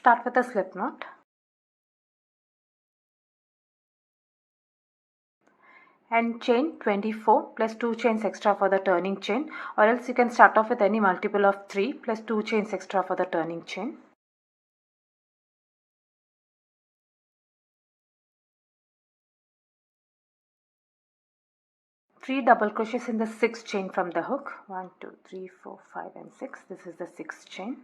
Start with a slip knot. And chain 24 plus 2 chains extra for the turning chain, or else you can start off with any multiple of 3 plus 2 chains extra for the turning chain. Three double crochets in the 6th chain from the hook. 1 2 3 4 5 and 6. This is the 6th chain.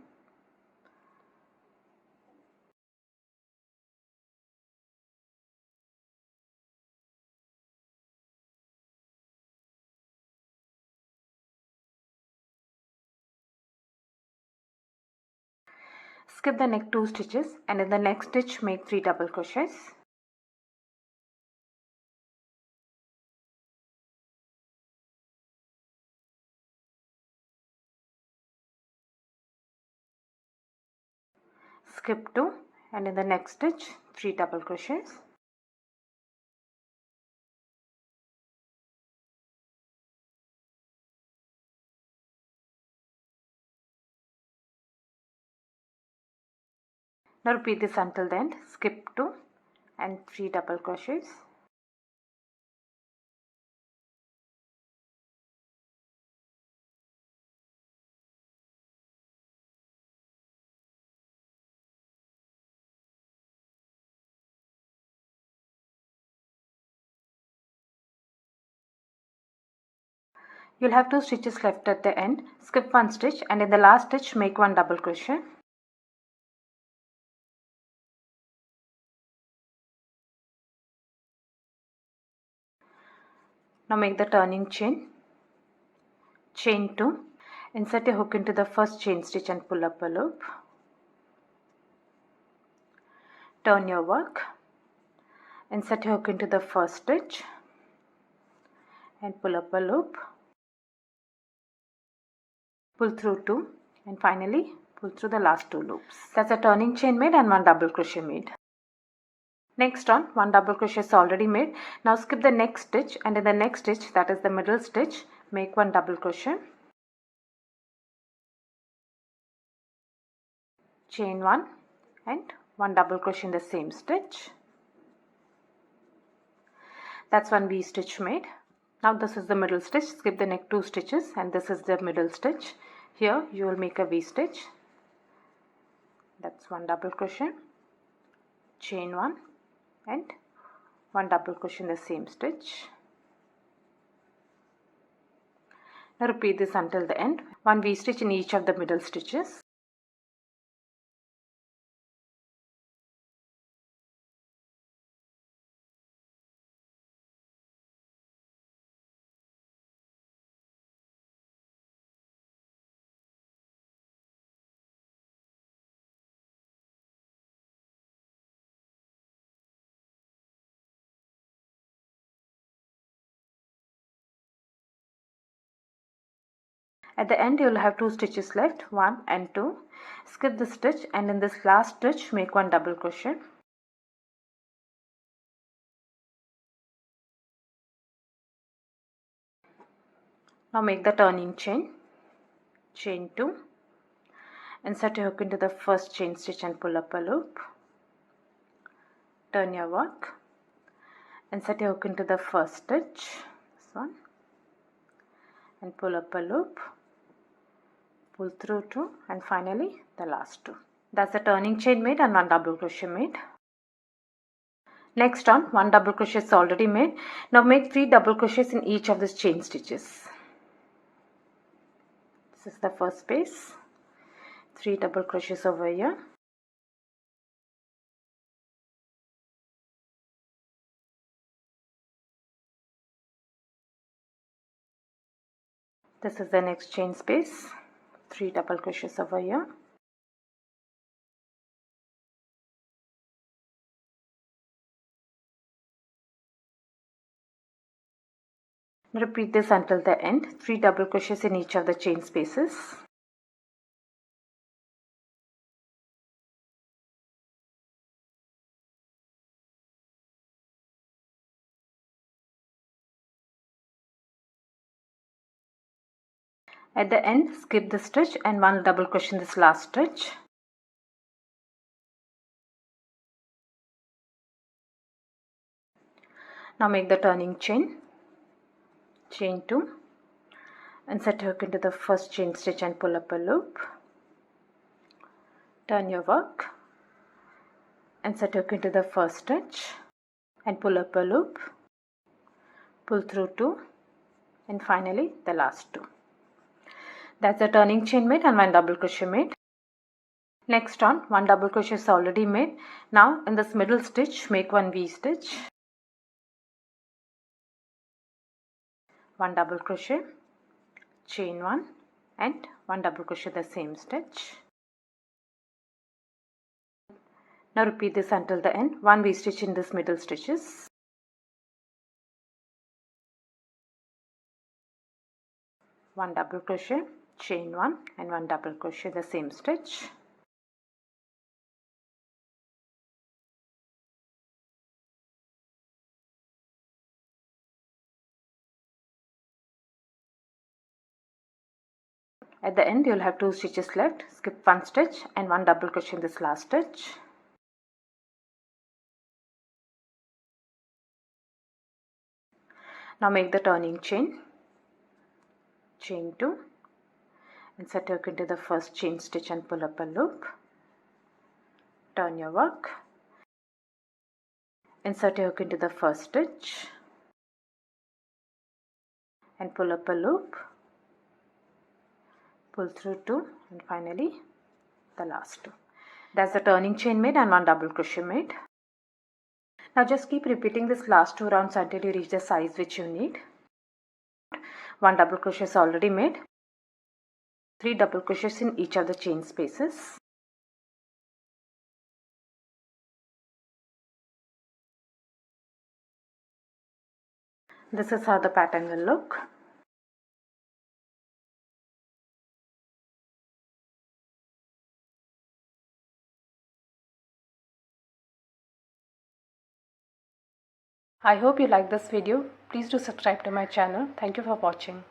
Skip the next 2 stitches and in the next stitch make 3 double crochets. Skip 2 and in the next stitch 3 double crochets. Now repeat this until the end. Skip 2 and 3 double crochets. You'll have 2 stitches left at the end. Skip 1 stitch and in the last stitch make 1 double crochet. Now make the turning chain. Chain 2. Insert a hook into the first chain stitch and pull up a loop. Turn your work. Insert a hook into the first stitch and pull up a loop. Pull through 2 and finally pull through the last 2 loops. That's a turning chain made and 1 double crochet made. Next on, 1 double crochet is already made. Now skip the next stitch and in the next stitch, that is the middle stitch, make 1 double crochet. Chain 1 and 1 double crochet in the same stitch. That's 1 V stitch made. Now this is the middle stitch. Skip the next 2 stitches and this is the middle stitch. Here you will make a V stitch. That's 1 double crochet. Chain 1 and 1 double crochet in the same stitch. Now repeat this until the end. 1 V stitch in each of the middle stitches. At the end you will have 2 stitches left, 1 and 2. Skip the stitch and in this last stitch make 1 double crochet. Now make the turning chain. Chain 2. Insert a hook into the first chain stitch and pull up a loop. Turn your work. Insert a hook into the first stitch, this one, and pull up a loop. Pull through 2 and finally the last 2. That's the turning chain made and 1 double crochet made. Next on, 1 double crochet is already made. Now make 3 double crochets in each of these chain stitches. This is the first space. 3 double crochets over here. This is the next chain space. 3 double crochets over here. Repeat this until the end. 3 double crochets in each of the chain spaces. At the end, skip the stitch and 1 double crochet in this last stitch. Now make the turning chain, chain 2, insert hook into the first chain stitch and pull up a loop. Turn your work, insert hook into the first stitch and pull up a loop, pull through 2, and finally the last 2. That's the turning chain made and 1 double crochet made. Next on, 1 double crochet is already made. Now in this middle stitch, make 1 V stitch, 1 double crochet, chain 1 and 1 double crochet the same stitch. Now repeat this until the end. 1 V stitch in this middle stitches, 1 double crochet, chain 1 and 1 double crochet the same stitch. At the end you will have 2 stitches left. Skip 1 stitch and 1 double crochet in this last stitch. Now make the turning chain, chain 2, insert hook into the first chain stitch and pull up a loop. Turn your work, insert your hook into the first stitch and pull up a loop, pull through 2 and finally the last 2. That's the turning chain made and 1 double crochet made. Now just keep repeating this last 2 rounds until you reach the size which you need. 1 double crochet is already made. 3 double crochets in each of the chain spaces. This is how the pattern will look. I hope you like this video. Please do subscribe to my channel. Thank you for watching.